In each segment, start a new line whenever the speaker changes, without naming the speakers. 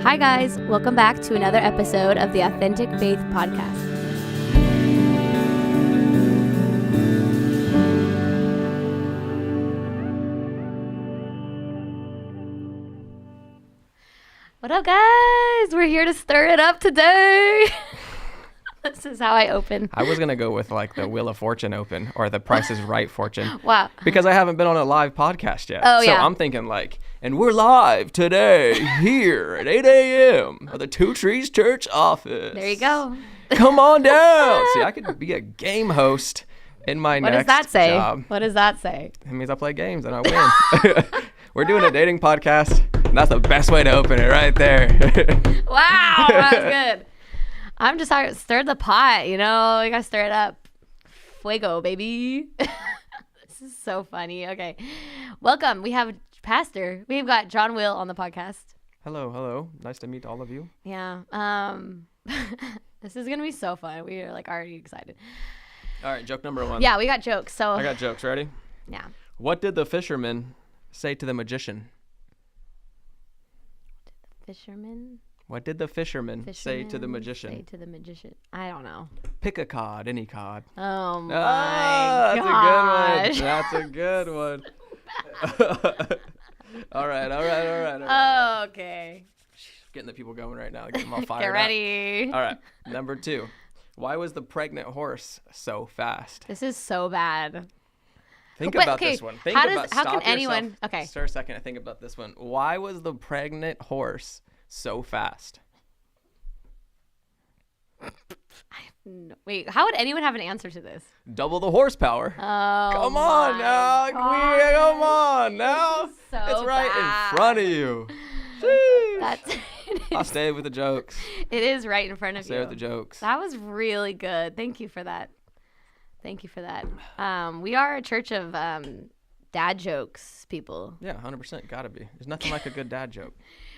Hi, guys. Welcome back to another episode of the Authentic Faith Podcast. What up, guys? We're here to stir it up today. This is how I open.
I was going to go with like the Wheel of Fortune open or the Price is Right Fortune.
Wow.
Because I haven't been on a live podcast yet.
Oh,
so
yeah.
I'm thinking like, and we're live today here at 8 a.m. at the Two Trees Church office.
There you go.
Come on down. See, I could be a game host in my
What
next
does that say?
job.
What does that say?
It means I play games and I win. We're doing a dating podcast. And that's the best way to open it right there.
Wow, that was good. I'm just stir the pot, you know? You gotta stir it up. Fuego, baby. This is so funny. Okay. Welcome. We have Pastor. We've got John Will on the podcast.
Hello. Nice to meet all of you.
Yeah. This is gonna be so fun. We are like already excited.
All right, joke number one.
Yeah, we got jokes. So
I got jokes. Ready?
Yeah.
What did the fisherman say to the magician?
Fisherman?
What did the fisherman say to the magician?
Say to the magician. I don't know.
Pick a cod, any cod.
Oh my gosh.
That's a good one. All right.
Okay.
Getting the people going right now. Get them all fired
Get ready.
up. All right. Number 2. Why was the pregnant horse so fast?
This is so bad.
Think
But,
about
okay,
this one.
how can anyone? Okay.
Start a second and think about this one. Why was the pregnant horse so fast?
No, wait, how would anyone have an answer to this?
Double the horsepower.
Oh,
Come on now. Come on now.
So
It's right
bad.
in front of you. Sheesh.
That's
I'll stay with the jokes.
it is right in front of
Stay
you.
with the jokes.
That was really good. Thank you for that. We are a church of dad jokes people.
Yeah, 100%. Gotta be. There's nothing like a good dad joke.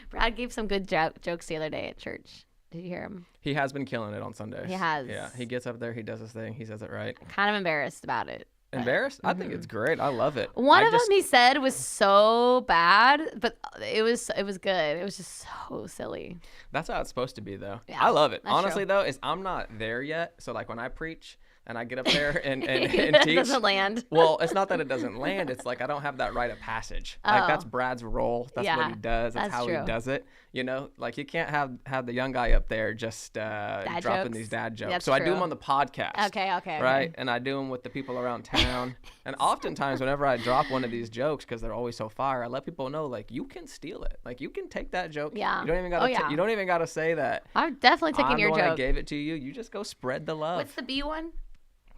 Brad gave some good jokes the other day at church. Did you hear him?
He has been killing it on Sundays.
He has.
Yeah, he gets up there, he does his thing, he says it right.
Kind of embarrassed about it.
Embarrassed? I think it's great. I love it.
One of them he said was so bad, but it was good. It was just so silly.
That's how it's supposed to be, though.
Yeah,
I love it.
that's
Honestly,
true.
though, is I'm not there yet. So, like, when I preach and I get up there and
It
teach.
doesn't land.
Well, it's not that it doesn't land. It's like I don't have that rite of passage. Like,
Oh.
that's Brad's role. That's what
Yeah,
he does. That's how
true.
he does it. You know, like, you can't have the young guy up there just dropping
jokes?
these dad jokes.
That's
so I do
true.
them on the podcast.
Okay.
Right? And I do them with the people around town. And oftentimes, whenever I drop one of these jokes, because they're always so fire, I let people know, like, you can steal it. Like, you can take that joke.
Yeah.
You don't even gotta.
Oh, yeah.
You don't even gotta say that.
I'm definitely taking
I'm
your
the one that
joke.
gave it to you. You just go spread the love.
What's the B one?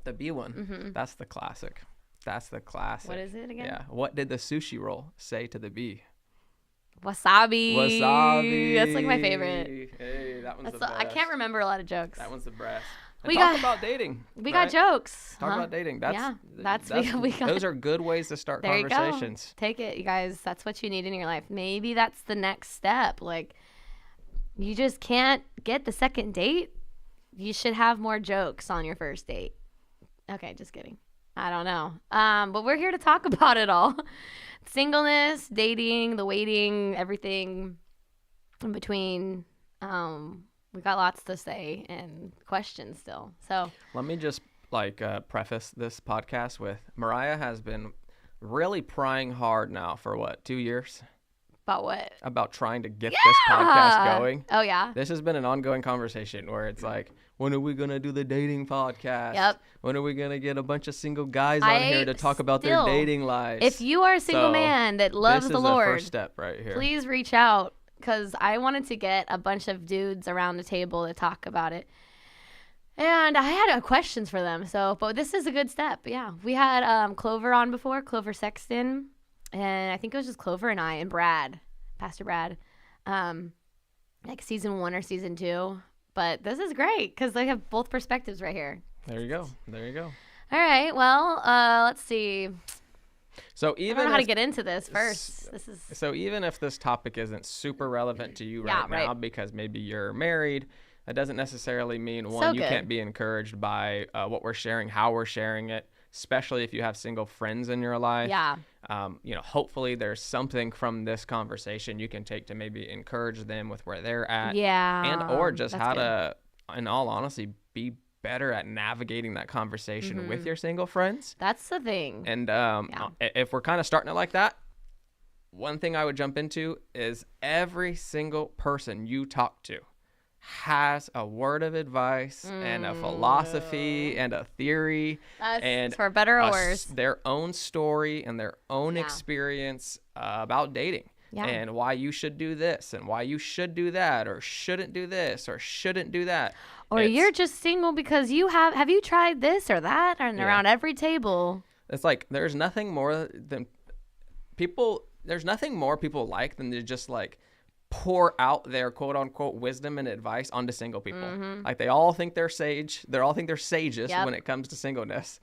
The B one? That's the classic. That's the classic.
What is it again?
Yeah. What did the sushi roll say to the bee?
Wasabi.
Wasabi.
That's like my favorite.
Hey, that one's
That's
the best.
I can't remember a lot of jokes.
That one's the best. And
We
talk
got-
about dating.
We
right?
got jokes.
Talk about dating. That's
we got.
Those are good ways to start
There you go.
conversations.
Take it, you guys. That's what you need in your life. Maybe that's the next step. Like, you just can't get the second date. You should have more jokes on your first date. Okay, just kidding. I don't know. But we're here to talk about it all. Singleness, dating, the waiting, everything in between. We got lots to say and questions still. So
Let me just preface this podcast with Moriah has been really prying hard now for what, 2 years?
about what?
About trying to get this podcast going.
Oh, yeah.
This has been an ongoing conversation where it's like, when are we going to do the dating podcast?
Yep.
When are we going to get a bunch of single guys on here to talk about their
still-
dating lives?
If you are a single man that loves
this
the
is
Lord,
the first step right here.
please reach out, because I wanted to get a bunch of dudes around the table to talk about it. And I had questions for them. But this is a good step. Yeah. We had Clover on before, Clover Sexton. And I think it was just Clover and I and Brad, Pastor Brad, like season 1 or season 2. But this is great because they have both perspectives right here.
There you go.
All right. Well, let's see.
So
I
even
don't know how to
if-
get into this first.
So even if this topic isn't super relevant to you
Yeah,
right now
right.
because maybe you're married, that doesn't necessarily mean, one, you
good.
can't be encouraged by what we're sharing, how we're sharing it. especially if you have single friends in your life.
Yeah.
Hopefully there's something from this conversation you can take to maybe encourage them with where they're at.
Yeah.
And or just
that's
how
good.
to, in all honesty, be better at navigating that conversation with your single friends.
That's the thing.
And if we're kind of starting it like that, one thing I would jump into is every single person you talk to has a word of advice and a philosophy and a theory and
for better or worse,
their own story and their own experience about dating and why you should do this and why you should do that or shouldn't do this or shouldn't do that.
Or you're just single because you have you tried this or that and around every table.
It's like there's nothing more people like than to just like pour out their quote unquote wisdom and advice onto single people. Like they all think they're sage. They all think they're sages when it comes to singleness.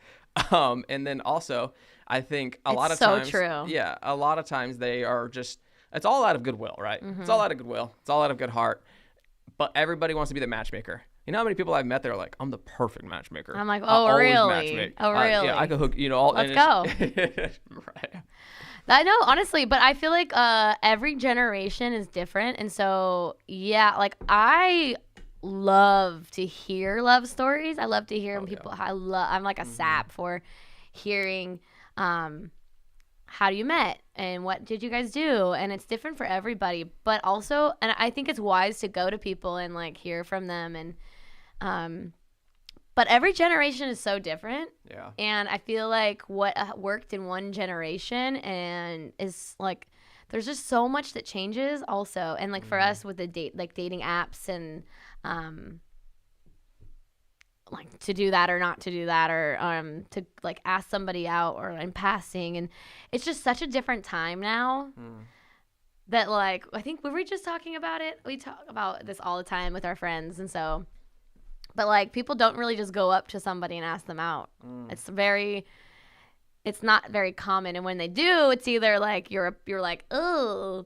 And then also I think a lot of times,
true.
Yeah, a lot of times they are just, it's all out of goodwill, right? It's all out of goodwill. It's all out of good heart. But everybody wants to be the matchmaker. You know how many people I've met that are like, I'm the perfect matchmaker.
I'm like, oh, really?
Matchmake.
Oh, really?
Yeah, I could hook, all.
Let's go.
Right.
I know, honestly, but I feel like every generation is different. And so, yeah, like I love to hear love stories. I love to hear people. Yeah. I'm like a sap for hearing how you met and what did you guys do. And it's different for everybody. But also, and I think it's wise to go to people and like hear from them. And but every generation is so different.
Yeah.
And I feel like what worked in one generation and is like, there's just so much that changes also. And like for us with the dating apps and like to do that or not to do that or to like ask somebody out or in passing. And it's just such a different time now that like, I think we were just talking about it. We talk about this all the time with our friends. And so, but like people don't really just go up to somebody and ask them out. It's not very common. And when they do, it's either like you're like, oh,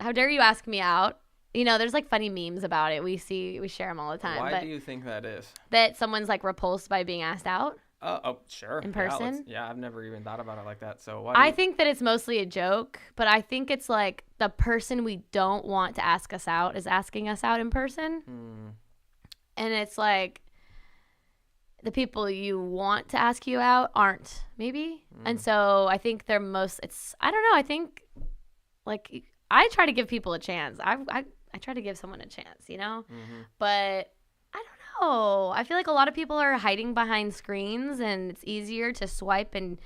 how dare you ask me out? There's like funny memes about it. We share them all the time.
Why do you think that is?
That someone's like repulsed by being asked out?
Oh, sure.
In person?
Yeah, I've never even thought about it like that. So why?
I think that it's mostly a joke, but I think it's like the person we don't want to ask us out is asking us out in person. And it's like the people you want to ask you out aren't, maybe. And so I think I don't know. I think like I try to give people a chance. I try to give someone a chance, but I don't know. I feel like a lot of people are hiding behind screens and it's easier to swipe and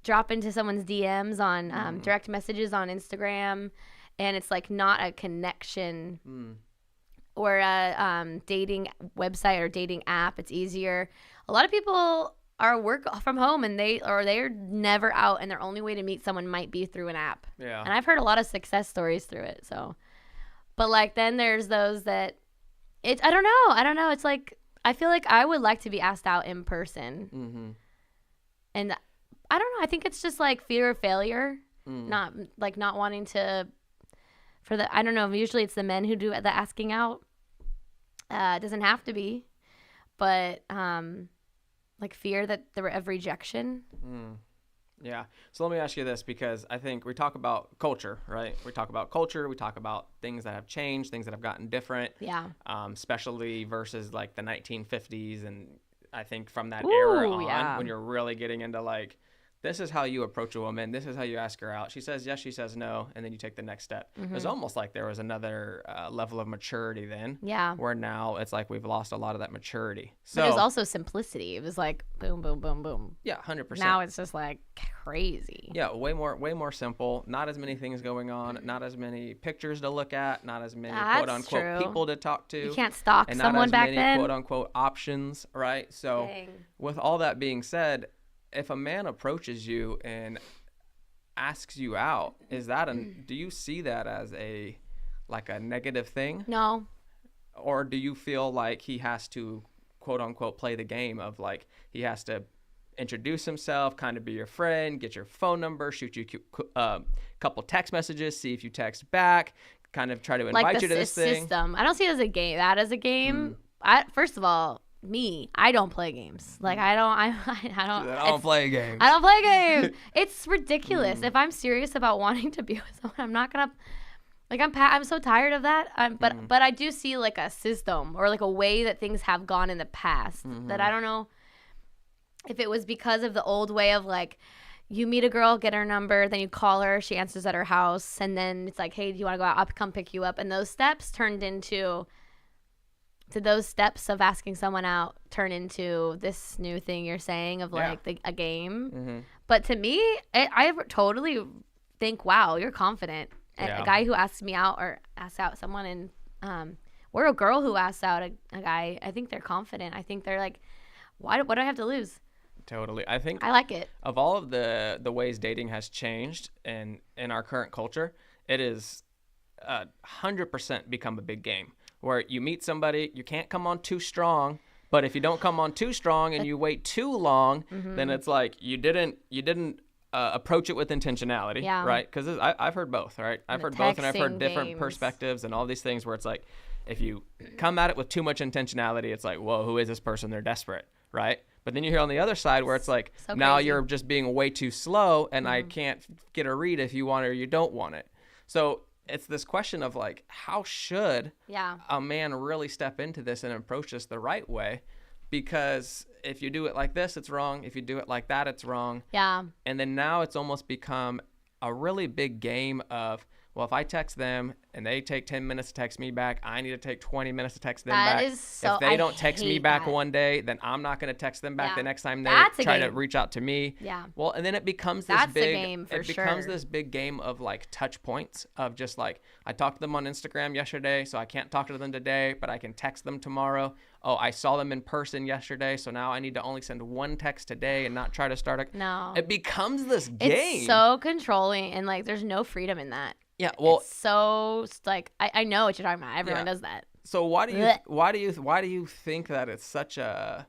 drop into someone's DMs on direct messages on Instagram. And it's like not a connection or a dating website or dating app. It's easier. A lot of people are work from home and they're never out and their only way to meet someone might be through an app.
Yeah.
And I've heard a lot of success stories through it. So, but like then there's those that I don't know. It's like I feel like I would like to be asked out in person. And I don't know. I think it's just like fear of failure, not wanting to. I don't know. Usually it's the men who do the asking out. It doesn't have to be, but like fear of rejection.
Yeah. So let me ask you this, because I think we talk about culture, right? We talk about culture. We talk about things that have changed, things that have gotten different.
Yeah.
Especially versus like the 1950s, and I think from that era on, when you're really getting into like, this is how you approach a woman. This is how you ask her out. She says yes, she says no, and then you take the next step. It was almost like there was another level of maturity then.
Yeah.
Where now it's like we've lost a lot of that maturity. So
but it was also simplicity. It was like boom, boom, boom, boom.
Yeah, 100%.
Now it's just like crazy.
Yeah, way more simple. Not as many things going on. Not as many pictures to look at. Not as many quote unquote people to talk to.
You can't stalk someone back then.
And not as many quote unquote options, right? So with all that being said, if a man approaches you and asks you out, do you see that as a negative thing?
No.
Or do you feel like he has to quote unquote play the game of like he has to introduce himself, kind of be your friend, get your phone number, shoot you a couple text messages, see if you text back, kind of try to invite you to this thing?
System. I don't see it as a game. First of all, me. I don't play games. Like I don't
play games.
I don't play games. It's ridiculous. If I'm serious about wanting to be with someone, I'm not gonna. Like I'm so tired of that. But I do see like a system or like a way that things have gone in the past that I don't know if it was because of the old way of like you meet a girl, get her number, then you call her, she answers at her house, and then it's like, hey, do you want to go out? I'll come pick you up. And those steps turned into those steps of asking someone out turn into this new thing you're saying of like a game. But to me, I totally think, wow, you're confident. A guy who asks me out or asks out someone and or a girl who asks out a guy, I think they're confident. I think they're like, what do I have to lose?
Totally. I think
I like it.
Of all of the ways dating has changed in our current culture, it is 100% become a big game where you meet somebody, you can't come on too strong, but if you don't come on too strong and you wait too long, then it's like you didn't approach it with intentionality, right? Because I've heard both, right? I've heard both, and I've heard different perspectives and all these things where it's like, if you come at it with too much intentionality, it's like, whoa, who is this person? They're desperate, right? But then you hear on the other side where it's like, so now you're just being way too slow, and I can't get a read if you want it or you don't want it. So it's this question of like, how should a man really step into this and approach this the right way? Because if you do it like this, it's wrong. If you do it like that, it's wrong. Yeah. And then now it's almost become a really big game of, well, if I text them and they take 10 minutes to text me back, I need to take 20 minutes to text them back. If they don't text me back one day, then I'm not going to text them back the next time they try to reach out to me. Yeah. Well, and then it becomes this this big game of like touch points of just like, I talked to them on Instagram yesterday, so I can't talk to them today, but I can text them tomorrow. Oh, I saw them in person yesterday, so now I need to only send one text today and not try to start a... No. It becomes this game.
It's so controlling, and like there's no freedom in that.
Yeah, well,
it's so like I know what you're talking about. Everyone does that.
So why do you think that it's such a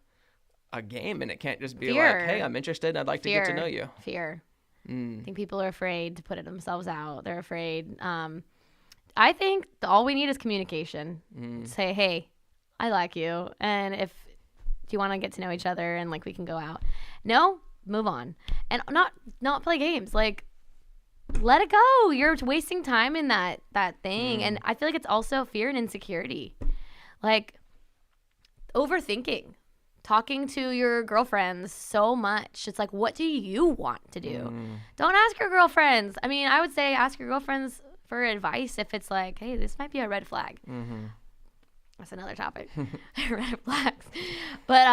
game and it can't just be like, hey, I'm interested and I'd like to get to know you?
Fear. I think people are afraid to put it themselves out. They're afraid. I think all we need is communication. Say, hey, I like you, and if you want to get to know each other and like we can go out. No, move on, and not play games like. Let it go. You're wasting time in that thing. And I feel like it's also fear and insecurity. Like overthinking. Talking to your girlfriends so much. It's like, what do you want to do? Don't ask your girlfriends. I mean, I would say ask your girlfriends for advice if it's like, hey, this might be a red flag. That's another topic. Red flags. But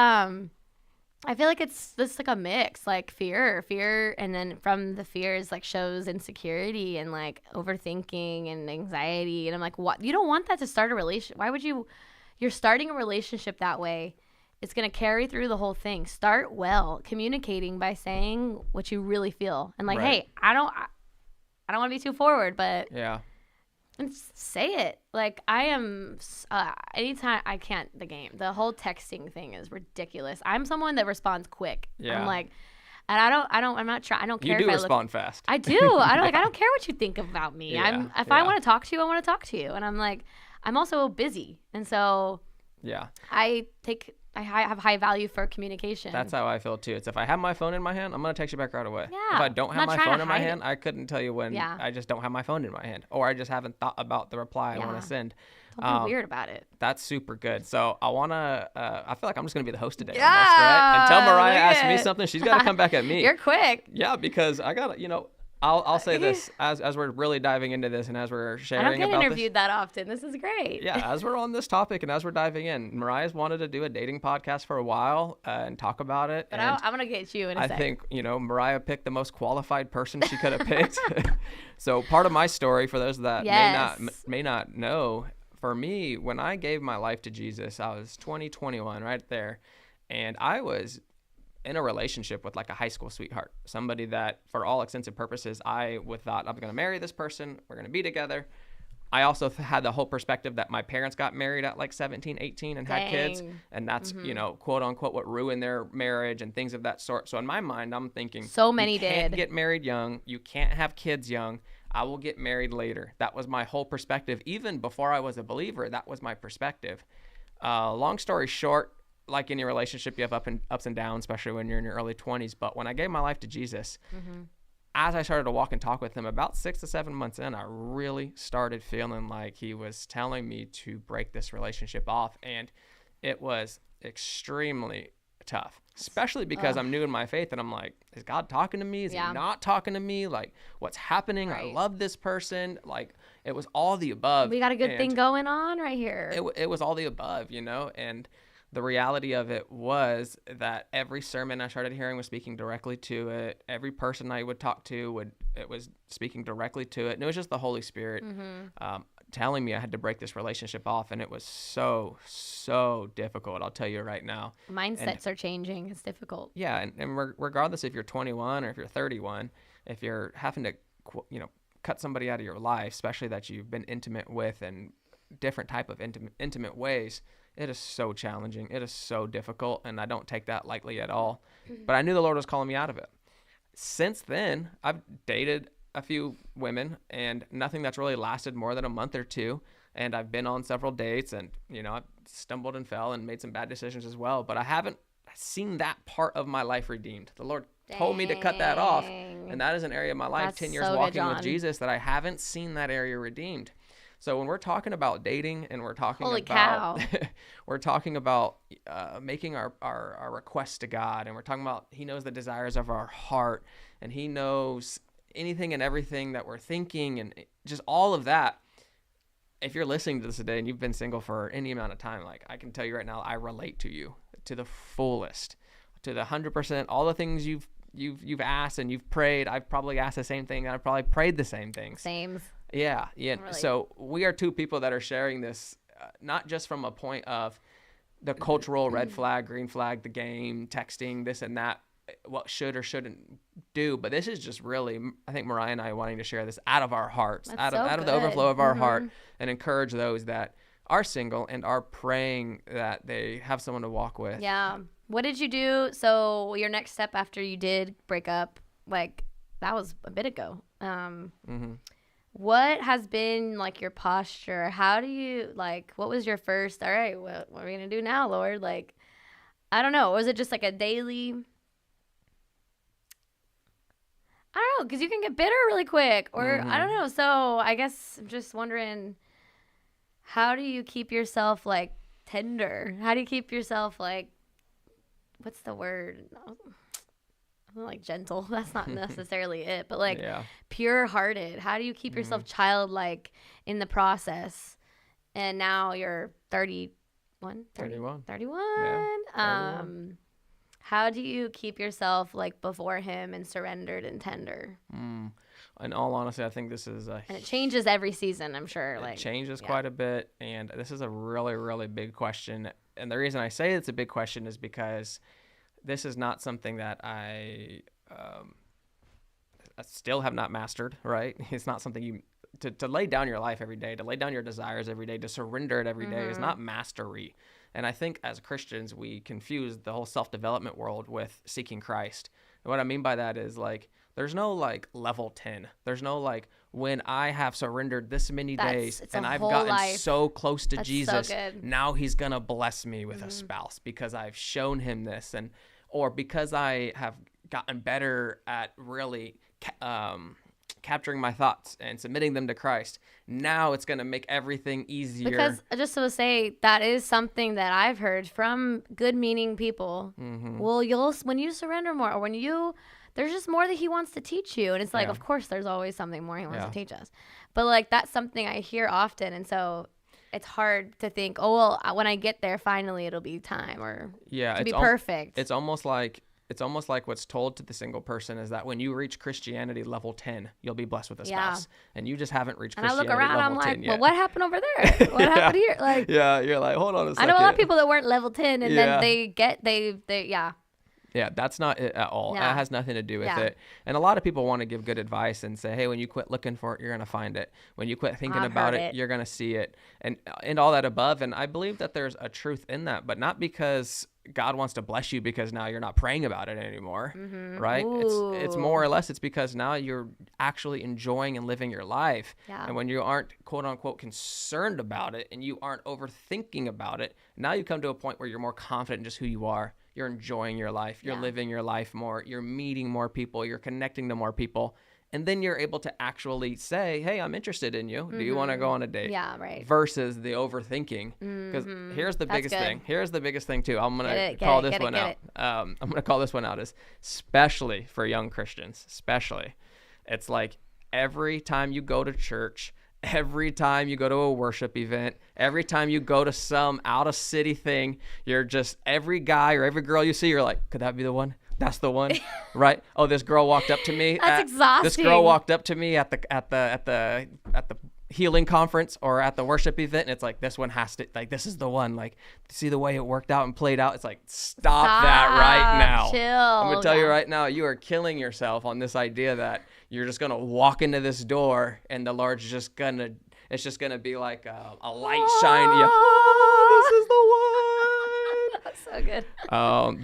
I feel like it's just like a mix, like fear, and then from the fears like shows insecurity and like overthinking and anxiety. And I'm like, what? You don't want that to start a relationship. Why would you? You're starting a relationship that way. It's going to carry through the whole thing. Start well, communicating by saying what you really feel. And like, hey, I don't want to be too forward, but and say it. Like I am, anytime I can't, the whole texting thing is ridiculous. I'm someone that responds quick. Yeah. I'm like, and I'm not trying, I don't care.
You do respond fast.
I do. I don't care what you think about me. If I want to talk to you, I want to talk to you. And I'm like, I'm also busy. And so I have high value for communication.
That's how I feel too. It's if I have my phone in my hand, I'm going to text you back right away. Yeah, if I don't have my phone in my hand, I couldn't tell you when I just don't have my phone in my hand. Or I just haven't thought about the reply I want to send.
Don't be weird about it.
That's super good. So I want to, I feel like I'm just going to be the host today. Yeah. Almost, right? Until Moriah asks me something, she's got to come back at me.
You're quick.
Yeah, because I got to, I'll say this as we're really diving into this and as we're sharing about this.
I don't get interviewed that often. This is great.
Yeah, as we're on this topic and as we're diving in, Mariah's wanted to do a dating podcast for a while and talk about it.
But I'm going to get you in a second.
I think, Mariah picked the most qualified person she could have picked. So part of my story, for those that may not know, for me, when I gave my life to Jesus, I was 21 right there. And I was in a relationship with like a high school sweetheart, somebody that for all extensive purposes, I thought I'm going to marry this person. We're going to be together. I also had the whole perspective that my parents got married at like 17, 18 and had kids. And that's, quote unquote, what ruined their marriage and things of that sort. So in my mind, I'm thinking,
so many
you can't get married young. You can't have kids young. I will get married later. That was my whole perspective. Even before I was a believer, that was my perspective. Long story short, like any relationship, you have ups and downs, especially when you're in your early 20s. But when I gave my life to Jesus, as I started to walk and talk with him, about 6 to 7 months in, I really started feeling like he was telling me to break this relationship off. And it was extremely tough, especially because I'm new in my faith and I'm like, is God talking to me? Is he not talking to me? Like, what's happening? I love this person. Like, it was all the above.
We got a good thing going on right here.
It was all the above, you know? And the reality of it was that every sermon I started hearing was speaking directly to it. Every person I would talk to it was speaking directly to it. And it was just the Holy Spirit telling me I had to break this relationship off. And it was so difficult. I'll tell you right now.
Mindsets are changing. It's difficult.
Yeah. And regardless if you're 21 or if you're 31, if you're having to, cut somebody out of your life, especially that you've been intimate with in different type of intimate ways, it is so challenging. It is so difficult, and I don't take that lightly at all. But I knew the Lord was calling me out of it. Since then, I've dated a few women, and nothing that's really lasted more than a month or two. And I've been on several dates, and, I've stumbled and fell and made some bad decisions as well. But I haven't seen that part of my life redeemed. The Lord told me to cut that off. And that is an area of my life,
That's
10 years
so good,
walking with
John.
Jesus, that I haven't seen that area redeemed. So when we're talking about dating and we're talking
Holy
about
cow.
we're talking about making our requests to God, and we're talking about he knows the desires of our heart, and he knows anything and everything that we're thinking, and just all of that. If you're listening to this today and you've been single for any amount of time, like, I can tell you right now, I relate to you to the fullest, to the 100%. All the things you've asked and you've prayed, I've probably asked the same thing, and I've probably prayed the same things.
Same.
Yeah.
Really.
So we are two people that are sharing this, not just from a point of the cultural red flag, green flag, the game, texting, this and that, what should or shouldn't do. But this is just really, I think Moriah and I wanting to share this out of our hearts, out of the overflow of our heart, and encourage those that are single and are praying that they have someone to walk with.
Yeah. What did you do? So your next step after you did break up, like, that was a bit ago. What has been, like, your posture? How do you, like, what was your first, all right, what are we going to do now, Lord? Like, I don't know. Was it just like a daily, I don't know, because you can get bitter really quick, or I don't know. So I guess I'm just wondering, how do you keep yourself, like, tender? How do you keep yourself, like, what's the word? Like, gentle. That's not necessarily it, but, like, pure-hearted. How do you keep yourself childlike in the process? And now you're 31.
Yeah.
How do you keep yourself, like, before him and surrendered and tender?
In all honesty, I think this is
And it changes every season, I'm sure.
It changes quite a bit, and this is a really, really big question. And the reason I say it's a big question is because this is not something that I still have not mastered, right? It's not something you to lay down your life every day, to lay down your desires every day, to surrender it every day is not mastery. And I think as Christians, we confuse the whole self-development world with seeking Christ. And what I mean by that is, like, there's no, like, level 10. There's no, like, when I have surrendered this many days and I've gotten so close to Jesus, now he's going to bless me with a spouse because I've shown him this, or because I have gotten better at really capturing my thoughts and submitting them to Christ. Now it's going to make everything easier.
Because just to say, that is something that I've heard from good-meaning people. Well, when you surrender more, or when there's just more that he wants to teach you. And it's like, of course, there's always something more he wants to teach us. But, like, that's something I hear often. And so it's hard to think, oh, well, when I get there, finally, it'll be time, or to be perfect.
It's almost like what's told to the single person is that when you reach Christianity level 10, you'll be blessed with a spouse. And you just haven't reached Christianity level 10 yet.
And I look around, I'm like, well, what happened over there? What happened here? Like,
you're like, hold on a second.
I know a lot of people that weren't level 10, and then they
Yeah, that's not it at all. That has nothing to do with it. And a lot of people want to give good advice and say, hey, when you quit looking for it, you're going to find it. When you quit thinking about it, you're going to see it. And all that above. And I believe that there's a truth in that, but not because God wants to bless you because now you're not praying about it anymore, right? It's more or less, it's because now you're actually enjoying and living your life.
Yeah.
And when you aren't quote unquote concerned about it and you aren't overthinking about it, now you come to a point where you're more confident in just who you are. You're enjoying your life. You're living your life more. You're meeting more people. You're connecting to more people. And then you're able to actually say, hey, I'm interested in you. Do you want to go on a date?
Yeah, right.
Versus the overthinking. Because here's the biggest thing. Here's the biggest thing, too. I'm going to call this one out. I'm going to call this one out, especially for young Christians, especially. It's like every time you go to church, every time you go to a worship event, every time you go to some out-of-city thing, you're just, every guy or every girl you see, you're like, could that be the one? That's the one, right? Oh, this girl walked up to me.
That's exhausting.
This girl walked up to me at the healing conference or at the worship event, and it's like, this one has to, like, this is the one. Like, see the way it worked out and played out. It's like, stop that right now.
Chill.
I'm gonna tell you right now, you are killing yourself on this idea that you're just gonna walk into this door and the Lord's just gonna, it's just gonna be like a light shining. This is the one.
So good.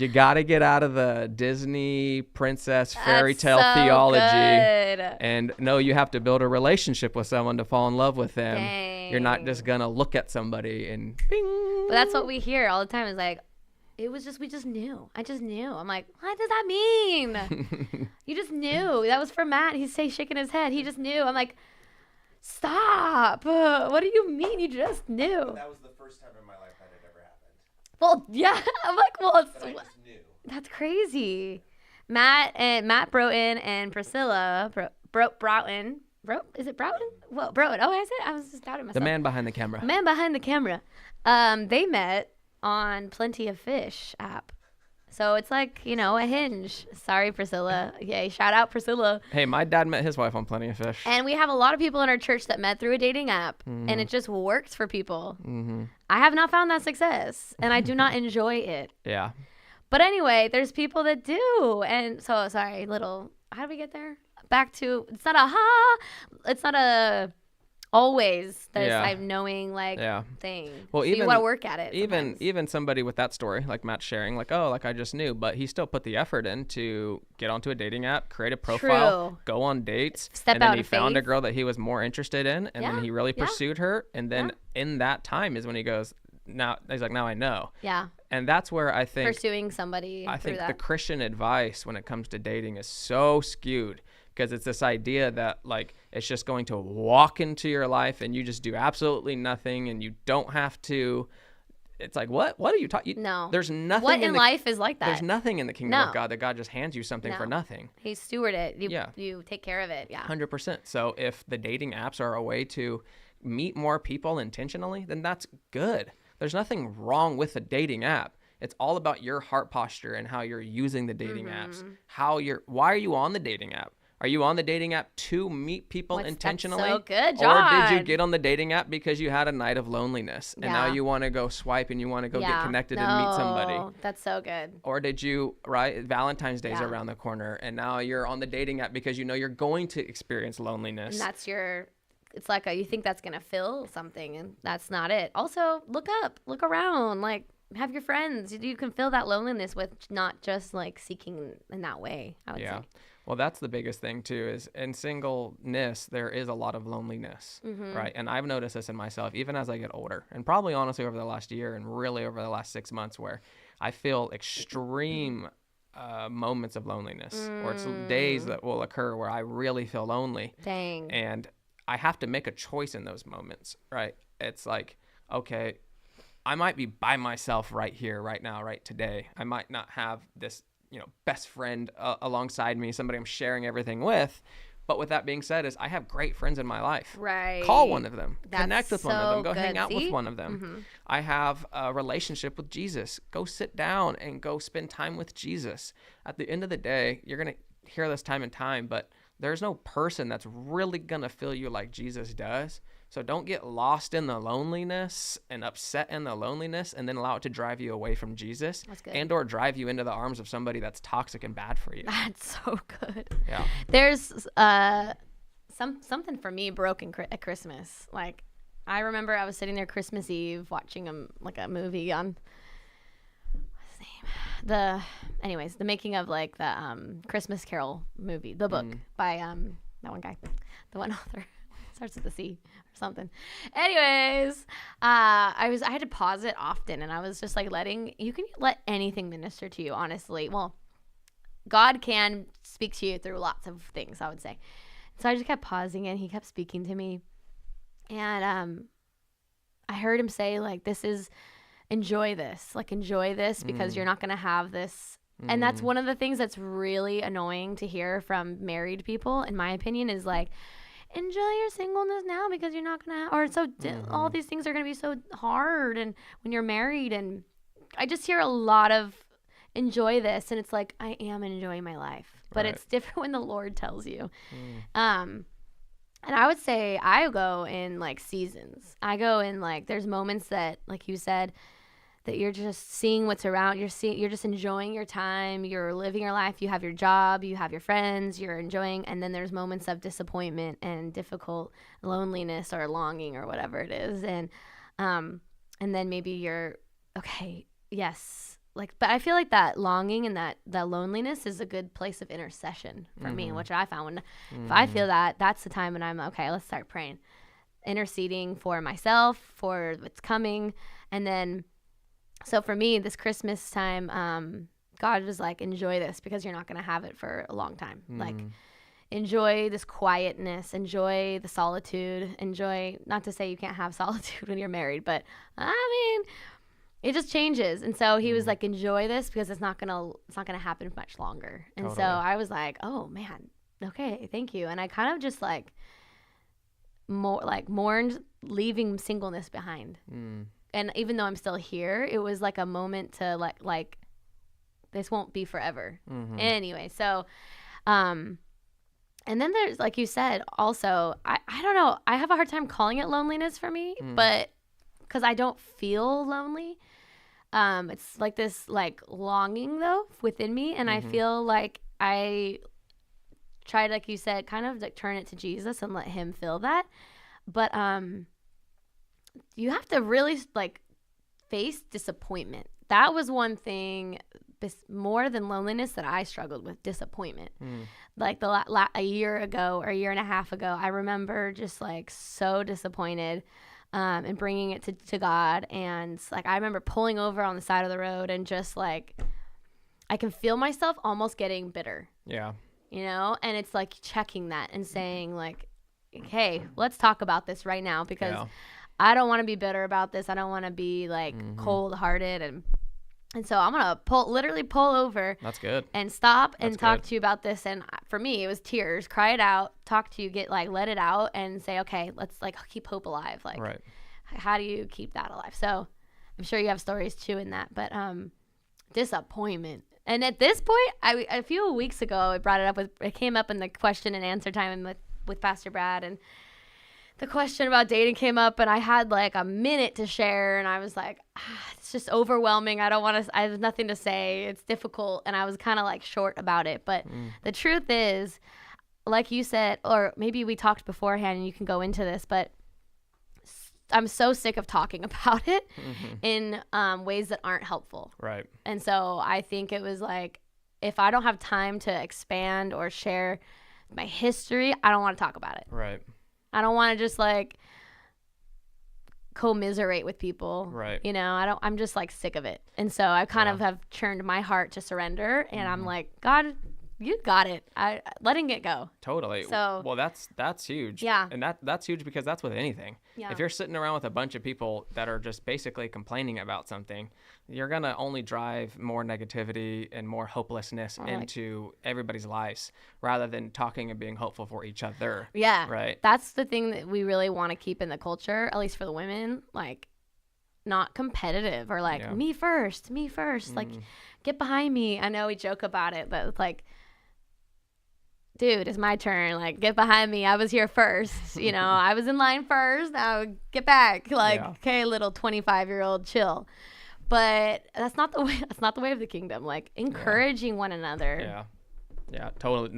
You got to get out of the Disney princess fairy tale
so
theology
good.
and know you have to build a relationship with someone to fall in love with them.
Dang.
You're not just going to look at somebody and bing.
But that's what we hear all the time is like, it was just, we just knew. I just knew. I'm like, what does that mean? You just knew. That was for Matt. He's shaking his head. He just knew. I'm like, stop. What do you mean you just knew?
That was the first time in my life that had ever happened.
Well, yeah. I'm like, well,
That I just knew.
that's crazy. Matt Broughton and Priscilla Broughton. Is it Broughton? Well, Broughton. Oh, I was just doubting myself.
The man behind the camera.
Man behind the camera. They met on Plenty of Fish app. So it's like, a Hinge. Sorry, Priscilla. Yay, shout out Priscilla.
Hey, my dad met his wife on Plenty of Fish.
And we have a lot of people in our church that met through a dating app, and it just works for people. I have not found that success, and I do not enjoy it.
Yeah.
But anyway, there's people that do. And so, sorry, how do we get there? Back to, it's not a always this knowing thing.
Well,
so
even
you want to work at it.
Even somebody with that story, like Matt sharing, like, oh, like I just knew, but he still put the effort in to get onto a dating app, create a profile, go on dates, and then he found a girl that he was more interested in, and then he really pursued her, and then in that time is when he goes, now I know.
Yeah.
And that's where I think
pursuing somebody.
I think the Christian advice when it comes to dating is so skewed. Because it's this idea that like it's just going to walk into your life and you just do absolutely nothing and you don't have to. It's like, what are you talking?
No.
There's nothing.
What in life is like that?
There's nothing in the kingdom of God that God just hands you something for nothing.
He steward it. You take care of it. Yeah.
100%. So if the dating apps are a way to meet more people intentionally, then that's good. There's nothing wrong with a dating app. It's all about your heart posture and how you're using the dating apps. Why are you on the dating app? Are you on the dating app to meet people intentionally?
That's so good, John.
Or did you get on the dating app because you had a night of loneliness and now you want to go swipe and you want to go get connected and meet somebody?
That's so good.
Or did you, Valentine's Day's around the corner and now you're on the dating app because you know you're going to experience loneliness.
And that's it's like you think that's going to fill something and that's not it. Also, look around, like have your friends. You can fill that loneliness with not just like seeking in that way, I would say.
Well, that's the biggest thing, too, is in singleness, there is a lot of loneliness, right? And I've noticed this in myself, even as I get older, and probably honestly over the last year and really over the last 6 months, where I feel extreme moments of loneliness, or it's days that will occur where I really feel lonely.
Dang.
And I have to make a choice in those moments, right? It's like, okay, I might be by myself right here, right now, right today. I might not have this best friend alongside me, somebody I'm sharing everything with. But with that being said, I have great friends in my life.
Right.
Call one of them.
That's
connect with one of them. Go
good.
hang out with one of them. I have a relationship with Jesus. Go sit down and go spend time with Jesus. At the end of the day, you're going to hear this time and time, but there's no person that's really going to feel you like Jesus does. So don't get lost in the loneliness and upset in the loneliness and then allow it to drive you away from Jesus and or drive you into the arms of somebody that's toxic and bad for you.
That's so good.
Yeah.
There's something for me broke at Christmas. Like I remember I was sitting there Christmas Eve watching a movie on what's his name? The making of like the Christmas Carol movie, the book by That one guy, the one author, starts with a C or something. Anyways, I had to pause it often, and I was just like you can let anything minister to you, honestly. Well, God can speak to you through lots of things, I would say. So I just kept pausing it, and he kept speaking to me, and I heard him say, like, enjoy this because you're not going to have this. And that's one of the things that's really annoying to hear from married people, in my opinion, is like, enjoy your singleness now because you're not going to, all these things are going to be so hard and when you're married. And I just hear a lot of enjoy this. And it's like, I am enjoying my life, but it's different when the Lord tells you. And I would say I go in like seasons. I go in like, there's moments that, like you said, that you're just seeing what's around. You're just enjoying your time. You're living your life. You have your job. You have your friends. You're enjoying. And then there's moments of disappointment and difficult loneliness or longing or whatever it is. And then maybe you're okay. Yes. Like, but I feel like that longing and that loneliness is a good place of intercession for me, which I found if I feel that's the time when I'm okay. Let's start praying, interceding for myself, for what's coming, and then. So for me, this Christmas time, God was like, enjoy this because you're not going to have it for a long time. Like, enjoy this quietness, enjoy the solitude, enjoy, not to say you can't have solitude when you're married, but I mean, it just changes. And so he was like, enjoy this because it's not going to happen much longer. And so I was like, oh man, okay, thank you. And I kind of just mourned leaving singleness behind. And even though I'm still here, it was like a moment to like this won't be forever. Anyway, so and then there's, like you said, also I don't know, I have a hard time calling it loneliness for me, but because I don't feel lonely. It's like this like longing though within me, and I feel like I tried, like you said, kind of like turn it to Jesus and let him fill that. But you have to really like face disappointment. That was one thing more than loneliness that I struggled with, disappointment. Like a year ago or a year and a half ago, I remember just like so disappointed and bringing it to God. And like I remember pulling over on the side of the road and just like I can feel myself almost getting bitter. Yeah. You know, and it's like checking that and saying like, hey, let's talk about this right now because I don't want to be bitter about this. I don't want to be like cold-hearted, and so I'm gonna literally pull over. That's good. And stop and talk to you about this. And for me, it was tears. Cry it out. Talk to you. Let it out, and say, okay, let's like keep hope alive. Like, how do you keep that alive? So, I'm sure you have stories too in that. But disappointment. And at this point, a few weeks ago, I brought it up it came up in the question and answer time with Pastor Brad, and the question about dating came up, and I had like a minute to share, and I was like, it's just overwhelming. I have nothing to say. It's difficult. And I was kind of like short about it. But the truth is, like you said, or maybe we talked beforehand and you can go into this, but I'm so sick of talking about it in ways that aren't helpful. Right. And so I think it was like, if I don't have time to expand or share my history, I don't want to talk about it. Right. I don't want to just like commiserate with people. Right. You know, I'm just like sick of it. And so I kind of have turned my heart to surrender, and I'm like, God, you got it. Letting it go. Totally. So, well, that's huge. Yeah. And that's huge because that's with anything. Yeah. If you're sitting around with a bunch of people that are just basically complaining about something, you're going to only drive more negativity and more hopelessness into everybody's lives rather than talking and being hopeful for each other. Yeah. Right. That's the thing that we really want to keep in the culture, at least for the women, like not competitive or like me first, like get behind me. I know we joke about it, but it's like, dude, it's my turn. Like, get behind me. I was here first. You know, I was in line first. Now get back. Like, okay, little 25-year-old, chill. But that's not the way. That's not the way of the kingdom. Like, encouraging one another. Yeah, yeah, totally.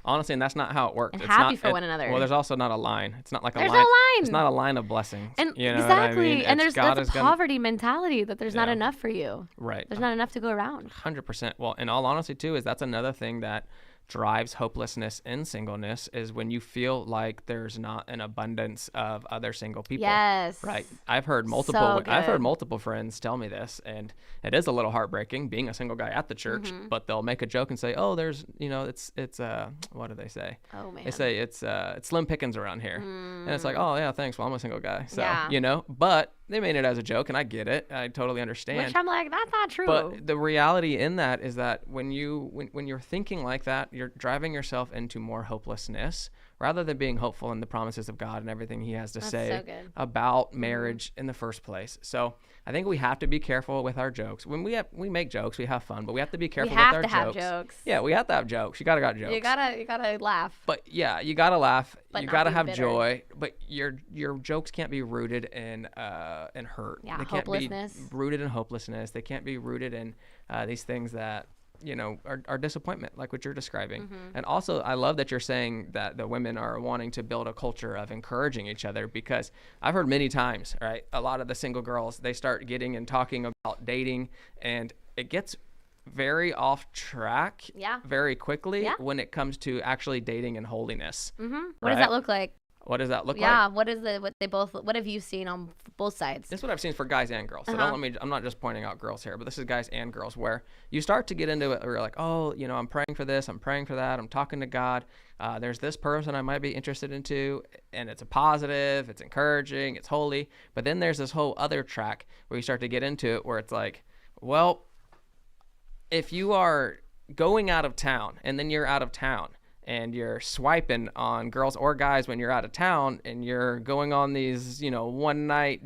Honestly, and that's not how it works. And it's happy for one another. Well, there's also not a line. It's not like there's no line. It's not a line of blessings. And you know exactly. What I mean? And that's a poverty mentality that there's not enough for you. Right. There's not enough to go around. 100%. Well, in all honesty, too, that's another thing that
drives hopelessness in singleness is when you feel like there's not an abundance of other single people.
Yes.
Right. I've heard
good.
multiple friends tell me this, and it is a little heartbreaking being a single guy at the church, but they'll make a joke and say, "Oh, there's, it's what do they say?
Oh man.
They say it's slim pickings around here." And it's like, "Oh, yeah, thanks. Well, I'm a single guy." So,
Yeah.
but they made it as a joke, and I get it. I totally understand.
Which I'm like, that's not true.
But the reality in that is that when you're thinking like that, you're driving yourself into more hopelessness rather than being hopeful in the promises of God and everything he has to say about marriage in the first place. So I think we have to be careful with our jokes. When we make jokes, we have fun, but we have to be careful with our jokes.
We have to have jokes.
Yeah, we have to have jokes. You gotta got jokes.
You gotta laugh.
But yeah, you gotta laugh.
But
you
not
gotta
be
have
bitter.
joy. But your jokes can't be rooted in hurt.
Yeah,
they can't
hopelessness.
be rooted in hopelessness. They can't be rooted in these things that are disappointment, like what you're describing. And also, I love that you're saying that the women are wanting to build a culture of encouraging each other, because I've heard many times, right, a lot of the single girls, they start getting and talking about dating, and it gets very off track very quickly when it comes to actually dating and holiness.
What does that look like?
What does that look like?
Yeah, what have you seen on both sides?
This is what I've seen for guys and girls. So I'm not just pointing out girls here, but this is guys and girls, where you start to get into it where you're like, oh, I'm praying for this, I'm praying for that, I'm talking to God. There's this person I might be interested into, and it's a positive, it's encouraging, it's holy. But then there's this whole other track where you start to get into it where it's like, well, if you are going out of town and then you're out of town, and you're swiping on girls or guys when you're out of town, and you're going on these, one night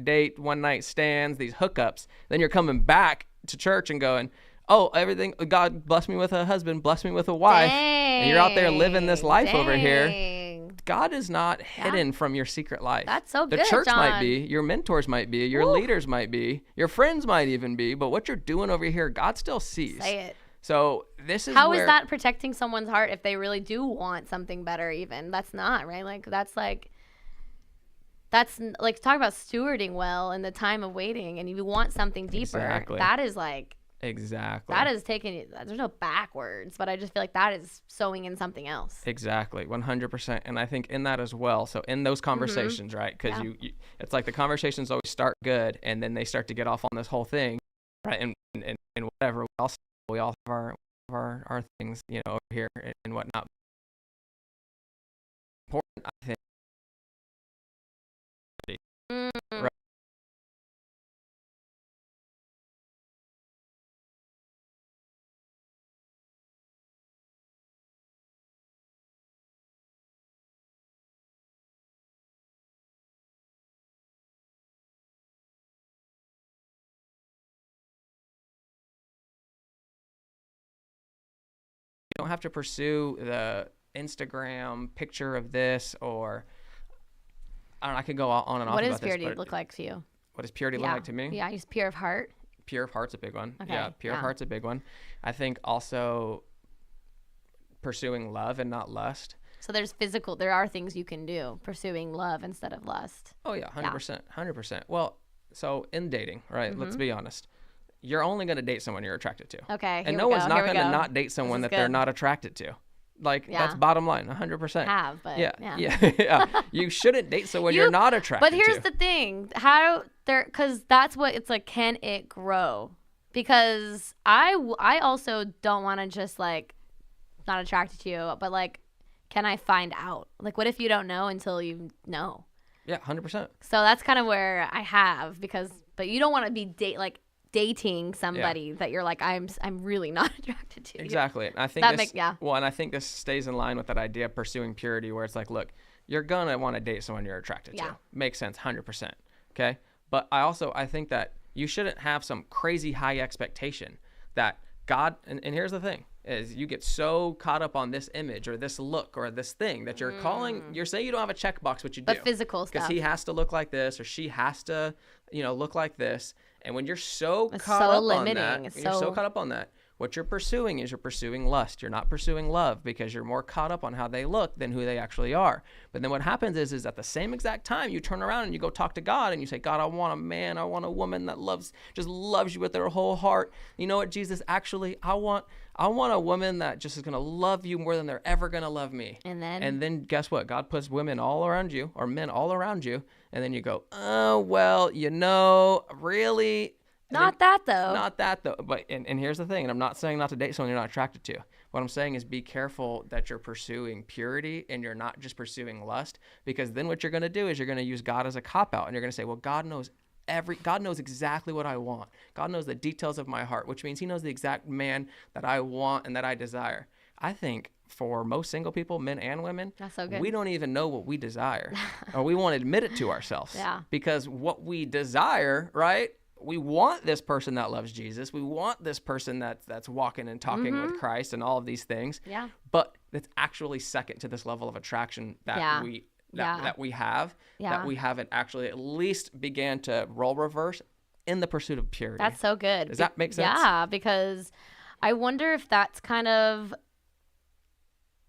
stands, these hookups, then you're coming back to church and going, oh, everything, God bless me with a husband, bless me with a wife. And you're out there living this life over here. God is not hidden from your secret life.
That's so
the
good,
church
John.
might be, your mentors might be, your leaders might be, your friends might even be, but what you're doing over here, God still sees.
Say it.
So this is
How is that protecting someone's heart if they really do want something better? Even that's not right. That's like talk about stewarding well in the time of waiting, and you want something deeper.
Exactly.
That is like
exactly.
That is taking. There's no backwards, but I just feel like that is sowing in something else.
Exactly, 100%. And I think in that as well. So in those conversations, right? Because you, it's like the conversations always start good, and then they start to get off on this whole thing, right? And whatever. We all have our things, over here and whatnot. Important, I think. Right. You don't have to pursue the Instagram picture of this, or I don't know, I could go on and on
What
about
does
this.
purity look like to you?
What does purity look like to me?
Yeah, he's pure of heart.
Pure of heart's a big one.
Okay,
Yeah, pure of heart's a big one. I think also pursuing love and not lust.
So there are things you can do, pursuing love instead of lust.
Oh yeah, 100%, 100%. Well, so in dating, right? Let's be honest. You're only going to date someone you're attracted to.
Okay.
And no one's not going to not date someone that they're not attracted to. Like, that's bottom line, 100%.
But
yeah. You shouldn't date someone you're not attracted to.
But here's the thing. Because that's what it's like, can it grow? Because I also don't want to just, like, not attracted to you, but, like, can I find out? Like, what if you don't know until you know?
Yeah, 100%.
So that's kind of where I have, but you don't want to be dating somebody that you're like, I'm really not attracted to.
Exactly. And I think and I think this stays in line with that idea of pursuing purity, where it's like, look, you're gonna want to date someone you're attracted to. Makes sense, 100%. Okay. But I think that you shouldn't have some crazy high expectation that God, and here's the thing, is you get so caught up on this image or this look or this thing that you're you're saying you don't have a checkbox, but you do.
But physical stuff.
Because he has to look like this, or she has to, look like this. And when you're so caught up on that, what you're pursuing is you're pursuing lust. You're not pursuing love because you're more caught up on how they look than who they actually are. But then what happens is at the same exact time, you turn around and you go talk to God and you say, God, I want a man, I want a woman that just loves you with their whole heart. You know what, Jesus, actually, I want a woman that just is going to love you more than they're ever going to love me.
And
then guess what? God puts women all around you, or men all around you. And then you go, oh, well, really?
Not that though.
Not that though. But and here's the thing, and I'm not saying not to date someone you're not attracted to. What I'm saying is be careful that you're pursuing purity and you're not just pursuing lust, because then what you're going to do is you're going to use God as a cop-out, and you're going to say, well, God knows exactly what I want. God knows the details of my heart, which means he knows the exact man that I want and that I desire. I think for most single people, men and women,
That's so good.
we don't even know what we desire, or we won't admit it to ourselves.
Yeah.
Because what we desire, right? We want this person that loves Jesus. We want this person that's walking and talking with Christ and all of these things.
Yeah.
But it's actually second to this level of attraction that we have, that we haven't actually at least began to role reverse in the pursuit of purity.
That's so good.
Does that make sense?
Yeah, because I wonder if that's kind of,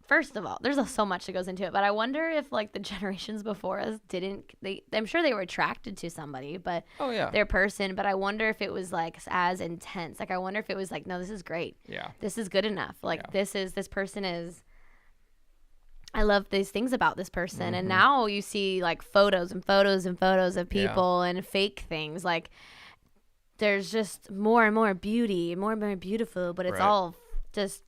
first of all, there's so much that goes into it, but I wonder if like the generations before us I'm sure they were attracted to somebody, but their person, but I wonder if it was like as intense. Like I wonder if it was like, no, this is great.
Yeah.
This is good enough. Like this person is, I love these things about this person. And now you see like photos and photos and photos of people and fake things. Like there's just more and more beauty, more and more beautiful, but it's all just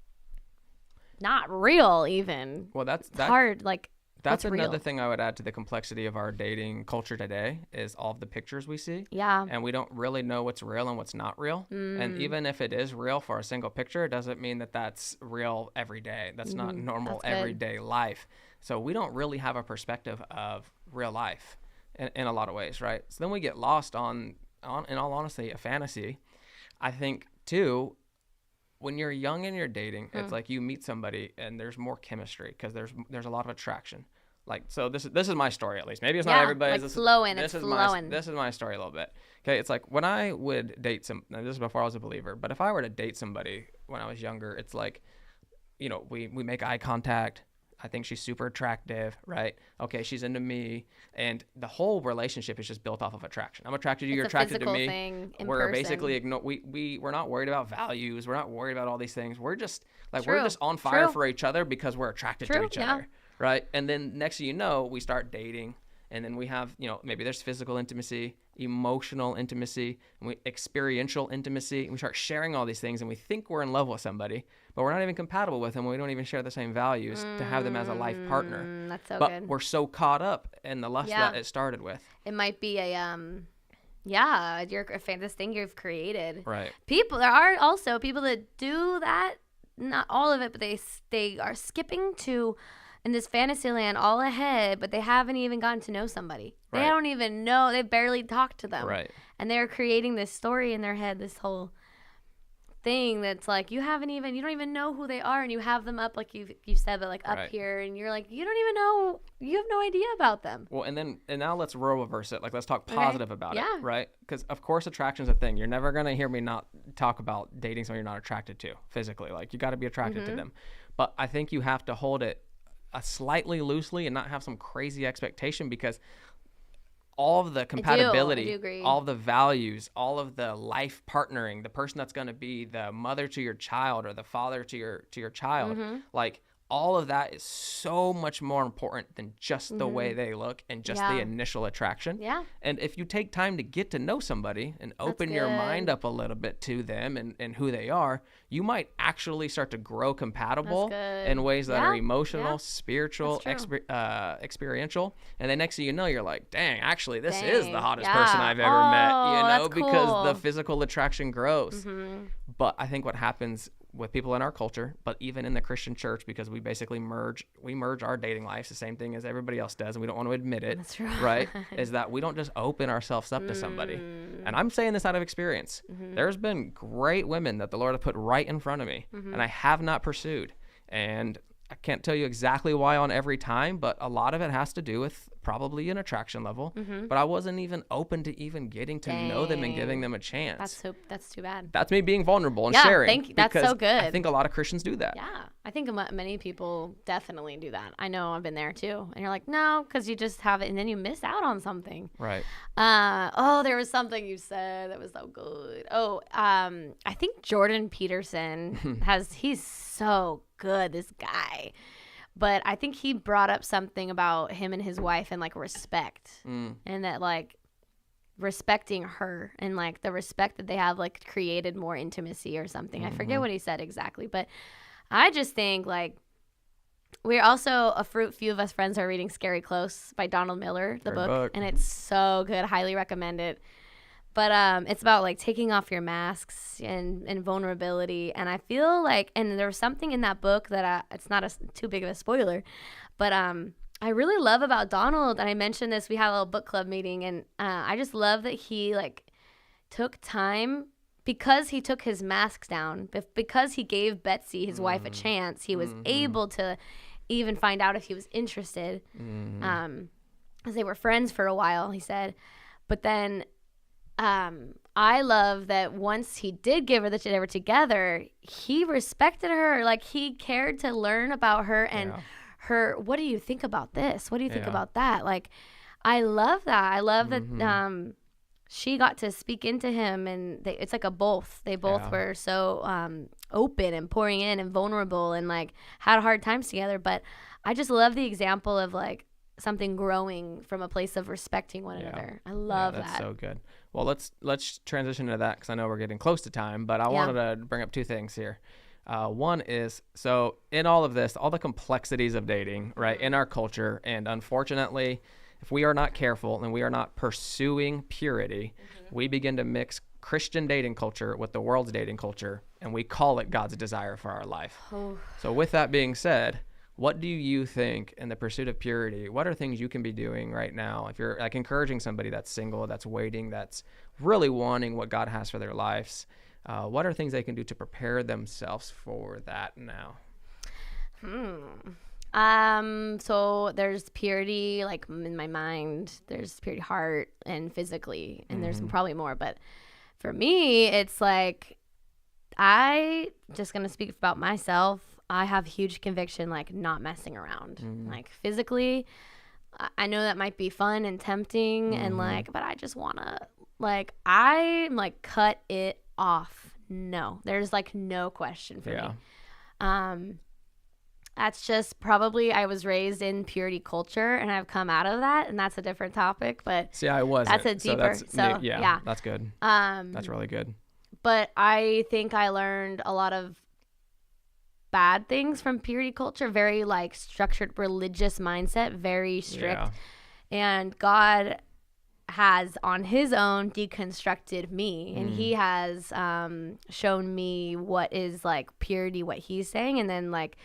not real even.
Well, that's
hard. Like
that's
what's
another
real?
thing I would add to the complexity of our dating culture today is all of the pictures we see.
Yeah.
And we don't really know what's real and what's not real. And even if it is real for a single picture, it doesn't mean that that's real every day. That's not normal
That's good.
everyday life. So we don't really have a perspective of real life in a lot of ways, right? So then we get lost on in all honesty, a fantasy. I think too, when you're young and you're dating, it's like you meet somebody and there's more chemistry because there's a lot of attraction. Like, so this is my story, at least. Maybe it's not everybody's.
Like
This is my story a little bit. Okay, it's like when I would date now this is before I was a believer, but if I were to date somebody when I was younger, it's like, we make eye contact. I think she's super attractive, right? Okay, she's into me, and the whole relationship is just built off of attraction. I'm attracted to you, you're attracted to me.
Thing in
we're
person.
basically we're not worried about values. We're not worried about all these things. We're just like
True.
we're just on fire
True.
for each other because we're attracted to
True,
each
yeah.
other, right? And then next thing you know, we start dating, and then we have maybe there's physical intimacy, emotional intimacy, and experiential intimacy, and we start sharing all these things, and we think we're in love with somebody, but we're not even compatible with them. We don't even share the same values to have them as a life partner.
That's so
but
good.
we're so caught up in the lust that it started with.
It might be you're a fan, this thing you've created.
Right.
There are also people that do that, not all of it, but they are skipping to in this fantasy land all ahead, but they haven't even gotten to know somebody. They
Right.
don't even know. They barely talked to them.
Right.
And they're creating this story in their head, this whole thing that's like you don't even know who they are, and you have them up like you said, but like up
Right.
here, and you're like, you don't even know, you have no idea about them.
Well, and now let's role reverse it. Like, let's talk positive about
Yeah.
it, right? Because of course attraction's a thing. You're never gonna hear me not talk about dating someone you're not attracted to physically. Like, you got to be attracted to them, but I think you have to hold it slightly loosely and not have some crazy expectation, because all of the compatibility,
I do agree.
all of the values, all of the life partnering, the person that's going to be the mother to your child or the father to your child, like all of that is so much more important than just the way they look and just the initial attraction.
Yeah.
And if you take time to get to know somebody and open your mind up a little bit to them and who they are, you might actually start to grow compatible in ways that are emotional, spiritual, experiential. And then next thing you know, you're like, dang, actually, this is the hottest person I've ever met,
that's
because
cool.
the physical attraction grows. But I think what happens with people in our culture, but even in the Christian church, because we basically merge our dating lives the same thing as everybody else does, and we don't want to admit it.
That's right.
Right? Is that we don't just open ourselves up to somebody. And I'm saying this out of experience. There's been great women that the Lord has put right in front of me, and I have not pursued. And I can't tell you exactly why on every time, but a lot of it has to do with probably an attraction level. But I wasn't even open to even getting to know them and giving them a chance.
That's too bad.
That's me being vulnerable and
Yeah,
sharing.
thank you. That's so
because
good.
I think a lot of Christians do that.
Yeah, I think many people definitely do that. I know I've been there too. And you're like, no, because you just have it, and then you miss out on something.
Right.
There was something you said that was so good. I think Jordan Peterson he's so good, this guy. But I think he brought up something about him and his wife and like respect, and that like respecting her and like the respect that they have like created more intimacy or something. I forget what he said exactly, but I just think like we're also few of us friends are reading Scary Close by Donald Miller, the book, and it's so good. Highly recommend it. But it's about like taking off your masks and vulnerability. And I feel like, and there was something in that book that it's not too big of a spoiler, but I really love about Donald. And I mentioned this, we had a little book club meeting, and I just love that he like took time, because he took his masks down, because he gave Betsy, his wife, a chance. He was able to even find out if he was interested, because they were friends for a while, he said. But then I love that once he did give her they were together, he respected her. Like he cared to learn about her and her. What do you think about this? What do you think about that? Like, I love that. I love that she got to speak into him, and it's like a both. They both were so open and pouring in and vulnerable and like had hard times together. But I just love the example of like something growing from a place of respecting one another. I love
that's
that.
So good. Well, let's transition to that because I know we're getting close to time, but I wanted to bring up two things here. One is, so in all of this, all the complexities of dating, right, in our culture, and unfortunately, if we are not careful and we are not pursuing purity, we begin to mix Christian dating culture with the world's dating culture, and we call it God's desire for our life. So with that being said, what do you think in the pursuit of purity? What are things you can be doing right now? If you're like encouraging somebody that's single, that's waiting, that's really wanting what God has for their lives, what are things they can do to prepare themselves for that now?
So there's purity, like in my mind, there's purity heart and physically, and there's probably more. But for me, it's like, I just going to speak about myself. I have huge conviction, like not messing around, like physically. I know that might be fun and tempting and like, but I just want to like, I'm like, cut it off. No, there's like no question for me. That's just probably, I was raised in purity culture and I've come out of that, and that's a different topic, but
see, I wasn't.
That's a deeper, yeah,
that's good. That's really good.
But I think I learned a lot of bad things from purity culture, very like structured religious mindset, very strict. And God has on his own deconstructed me, and he has shown me what is like purity, what he's saying, and then like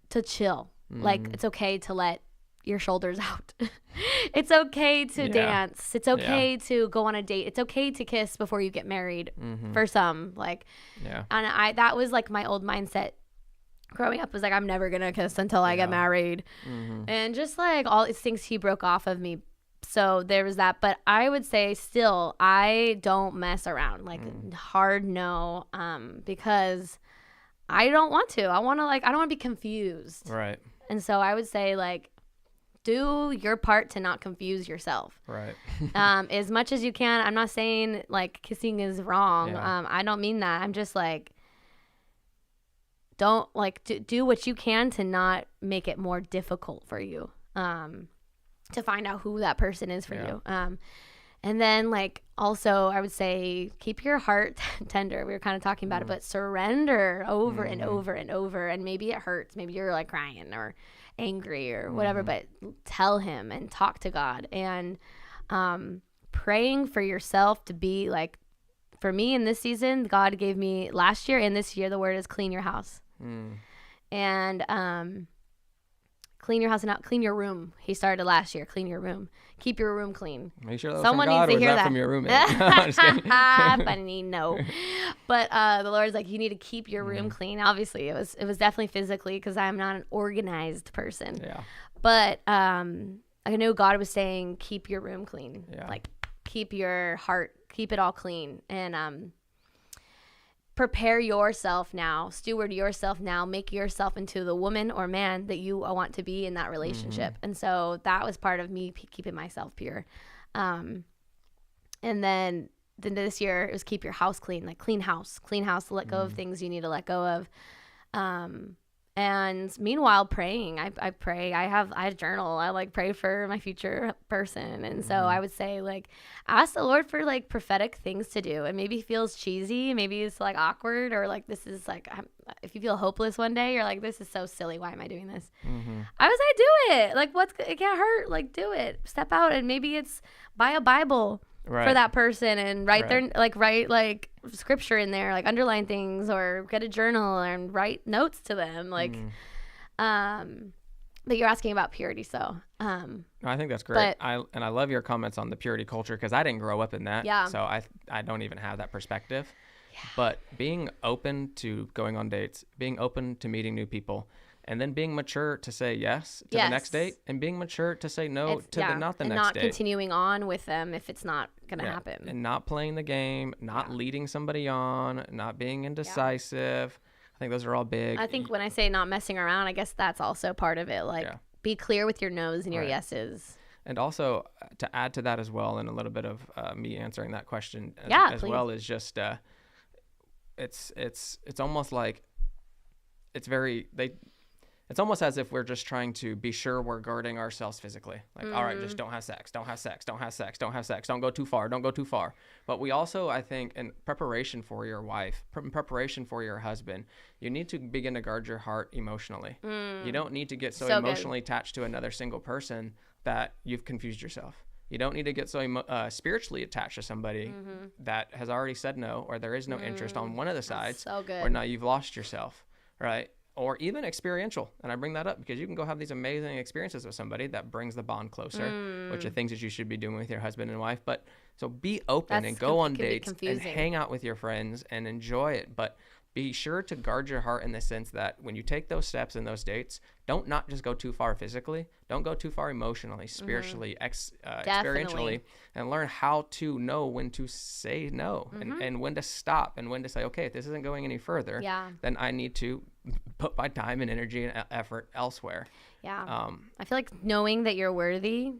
to chill. Like it's okay to let your shoulders out. It's okay to dance. It's okay to go on a date. It's okay to kiss before you get married for some, like, and that was like my old mindset growing up, was like, I'm never gonna kiss until I get married, and just like all these things he broke off of me. So there was that. But I would say still, I don't mess around, like hard no, because I don't want to. I want to like, I don't want to be confused,
right? And
so I would say like, do your part to not confuse yourself,
right?
As much as you can. I'm not saying like kissing is wrong. I don't mean that. I'm just like, don't like do what you can to not make it more difficult for you, to find out who that person is for you. And then like also I would say keep your heart tender. We were kind of talking about it, but surrender over and over and over. And maybe it hurts. Maybe you're like crying or angry or whatever, but tell him and talk to God, and praying for yourself to be like, for me in this season, God gave me last year and this year, the word is clean your house. And clean your house and out, clean your room. He started last year. Clean your room. Keep your room clean.
Are you sure that was
Someone
from God,
needs to
or was
hear
that
that.
from your roommate? I'm just kidding.
Funny, no. But the Lord's like, you need to keep your room clean. Obviously, it was definitely physically, because I'm not an organized person.
Yeah.
But I know God was saying, keep your room clean.
Yeah.
Like, keep your heart, keep it all clean. And prepare yourself now, steward yourself now, make yourself into the woman or man that you want to be in that relationship. And so that was part of me keeping myself pure. And then this year it was keep your house clean, like clean house, let go of things you need to let go of. And meanwhile, praying, I pray, I journal, I like pray for my future person. And so I would say, like, ask the Lord for like prophetic things to do. And maybe it feels cheesy, maybe it's like awkward, or like, this is like, if you feel hopeless one day, you're like, this is so silly, why am I doing this? I would say do it. Like, it can't hurt, like, do it, step out. And maybe it's buy a Bible for that person and write write scripture in there, like underline things, or get a journal and write notes to them, like but you're asking about purity, so
I think that's great. I love your comments on the purity culture, because I didn't grow up in that. So I don't even have that perspective. But being open to going on dates, being open to meeting new people, and then being mature to say yes to the next date, and being mature to say no to not the next date. And
not continuing on with them if it's not going to happen.
And not playing the game, not leading somebody on, not being indecisive. I think those are all big.
I think when I say not messing around, I guess that's also part of it. Like, be clear with your no's and your yeses.
And also, to add to that as well, and a little bit of me answering that question as well, is just it's almost like it's almost as if we're just trying to be sure we're guarding ourselves physically. Like, all right, just don't have sex, don't have sex, don't have sex, don't have sex, don't go too far, don't go too far. But we also, I think, in preparation for your wife, preparation for your husband, you need to begin to guard your heart emotionally. You don't need to get so emotionally attached to another single person that you've confused yourself. You don't need to get so spiritually attached to somebody that has already said no, or there is no interest on one of the sides.
So good.
Or now you've lost yourself, right? Or even experiential. And I bring that up because you can go have these amazing experiences with somebody that brings the bond closer, which are things that you should be doing with your husband and wife. But so be open and go on dates and hang out with your friends and enjoy it. But be sure to guard your heart in the sense that when you take those steps in those dates, don't not just go too far physically, don't go too far emotionally, spiritually, experientially, and learn how to know when to say no and when to stop and when to say, okay, if this isn't going any further, then I need to put my time and energy and effort elsewhere. I feel like knowing that you're worthy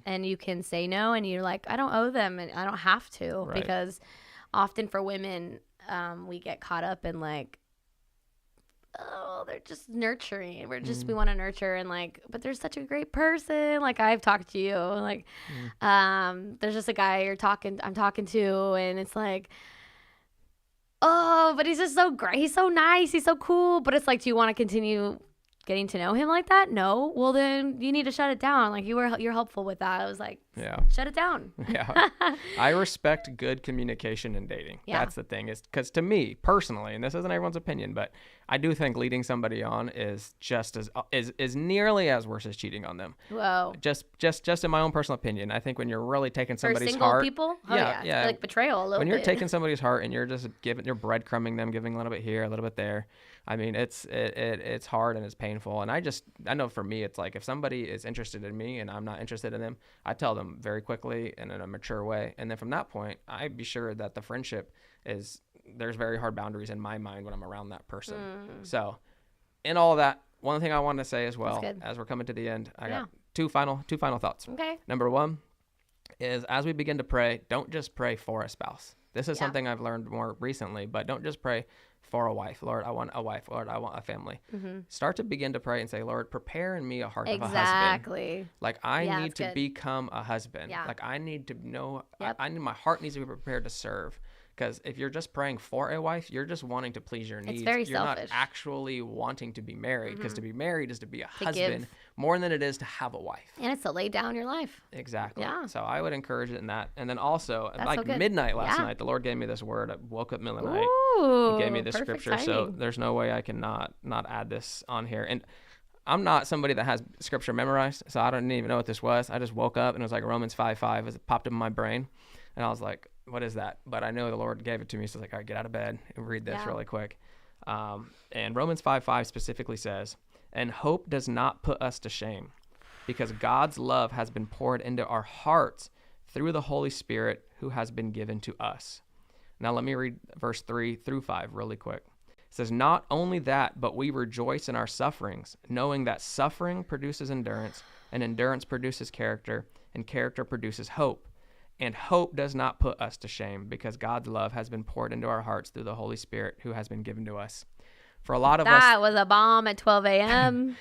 and you can say no, and you're like, I don't owe them and I don't have to, because often for women, we get caught up in like, oh, they're just nurturing. We want to nurture, and like, but there's such a great person. Like, I've talked to you, like, there's just a guy I'm talking to, and it's like, oh, but he's just so great. He's so nice. He's so cool. But it's like, do you want to continue getting to know him like that? No. Well, then you need to shut it down. Like, you're helpful with that. I was like, shut it down. I respect good communication in dating. That's the thing, is because to me personally, and this isn't everyone's opinion, but I do think leading somebody on is just as is nearly as worse as cheating on them. Whoa. Just in my own personal opinion, I think when you're really taking somebody's
single
heart,
people, like betrayal a little bit.
When you're taking somebody's heart and you're just you're breadcrumbing them, giving a little bit here, a little bit there. I mean, it's hard and it's painful. And I know for me, it's like if somebody is interested in me and I'm not interested in them, I tell them very quickly and in a mature way. And then from that point, I'd be sure that the friendship there's very hard boundaries in my mind when I'm around that person. So in all that, one thing I want to say as well, as we're coming to the end, I got two final thoughts. Okay. Number one is, as we begin to pray, don't just pray for a spouse. This is something I've learned more recently, but don't just pray for a wife. Lord, I want a wife. Lord, I want a family. Start to begin to pray and say, Lord, prepare in me a heart of a husband. Like, I need to become a husband. Like, I need to know, I need, my heart needs to be prepared to serve. Because if you're just praying for a wife, you're just wanting to please your needs. It's very selfish. Not actually wanting to be married, because to be married is to be a husband more than it is to have a wife. And it's to lay down your life. Exactly. Yeah. So I would encourage it in that. And then also, midnight last night, the Lord gave me this word. I woke up middle of the night. He gave me this scripture. Timing. So there's no way I can not add this on here. And I'm not somebody that has scripture memorized, so I don't even know what this was. I just woke up and it was like Romans 5:5 as it popped up in my brain. And I was like, what is that? But I know the Lord gave it to me. So I was like, all right, get out of bed and read this really quick. And Romans 5:5 specifically says, and hope does not put us to shame, because God's love has been poured into our hearts through the Holy Spirit who has been given to us. Now let me read verse 3-5 really quick. It says, not only that, but we rejoice in our sufferings, knowing that suffering produces endurance, and endurance produces character, and character produces hope. And hope does not put us to shame, because God's love has been poured into our hearts through the Holy Spirit who has been given to us. For a lot of us,
That was a bomb at 12 a.m.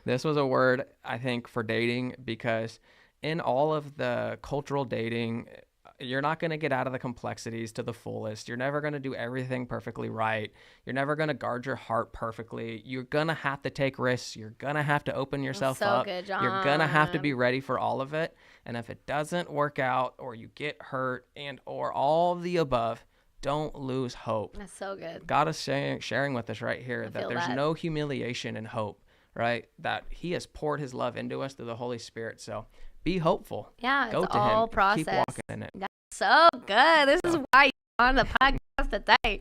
this was a word, I think, for dating, because in all of the cultural dating, you're not going to get out of the complexities to the fullest. You're never going to do everything perfectly right. You're never going to guard your heart perfectly. You're going to have to take risks. You're going to have to open yourself up.
Good,
You're going to have to be ready for all of it. And if it doesn't work out, or you get hurt, and or all of the above, don't lose hope.
That's so good.
God is sharing with us right here that there's
that.
no humiliation in hope, right? That he has poured his love into us through the Holy Spirit. So be hopeful.
Yeah,
Go
it's
to
all
him.
process.
Keep walking in it.
That's so good. This is why you're on the podcast today.